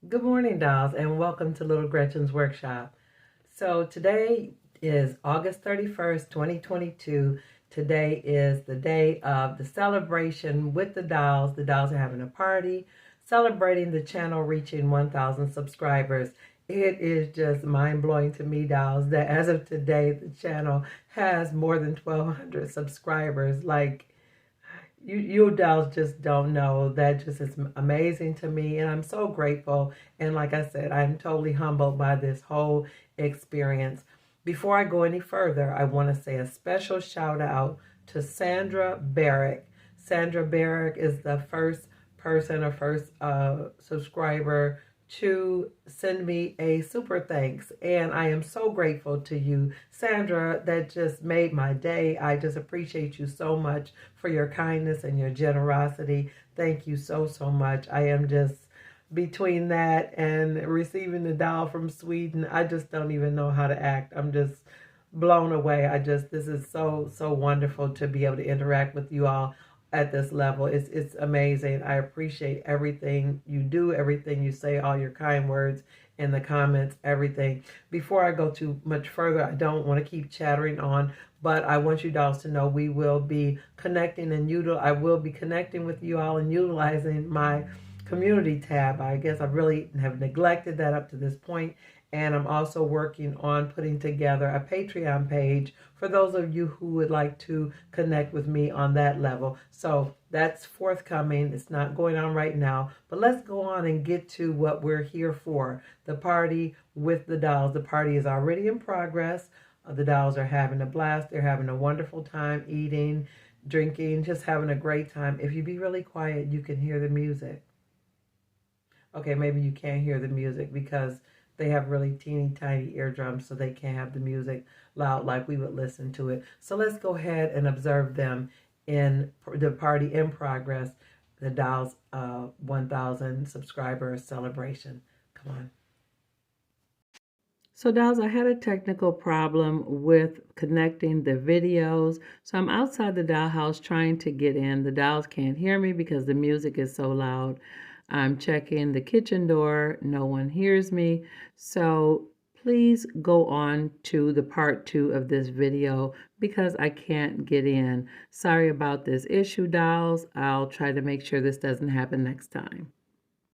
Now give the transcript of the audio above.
Good morning, dolls, and welcome to Little Gretchen's workshop. So today is August 31st, 2022. Today is the day of the celebration with the dolls. The dolls are having a party celebrating the channel reaching 1,000 subscribers. It is just mind-blowing to me, dolls, that as of today, the channel has more than 1,200 subscribers. Like, you dolls just don't know. That just is amazing to me, and I'm so grateful. And like I said, I'm totally humbled by this whole experience. Before I go any further, I want to say a special shout out to Sandra Barrick. Sandra Barrick is the first person or first subscriber to send me a super thanks, and I am so grateful to you, Sandra. That just made my day. I just appreciate you so much for your kindness and your generosity. Thank you so much. I am just, between that and receiving the doll from Sweden, I just don't even know how to act. I'm just blown away. This is so wonderful to be able to interact with you all at this level. It's amazing. I appreciate everything you do, everything you say, all your kind words in the comments, everything. Before I go too much further, I don't want to keep chattering on, but I want you dolls to know we will be connecting and I will be connecting with you all and utilizing my community tab. I guess I really have neglected that up to this point. And I'm also working on putting together a Patreon page for those of you who would like to connect with me on that level. So that's forthcoming. It's not going on right now, but let's go on and get to what we're here for. The party with the dolls. The party is already in progress. The dolls are having a blast. They're having a wonderful time eating, drinking, just having a great time. If you be really quiet, you can hear the music. Okay, maybe you can't hear the music because they have really teeny tiny eardrums, so they can't have the music loud like we would listen to it. So let's go ahead and observe them in the party in progress, the dolls 1,000 subscriber celebration. Come on. So dolls, I had a technical problem with connecting the videos. So I'm outside the dollhouse trying to get in. The dolls can't hear me because the music is so loud. I'm checking the kitchen door. No one hears me. So please go on to the part 2 of this video because I can't get in. Sorry about this issue, dolls. I'll try to make sure this doesn't happen next time.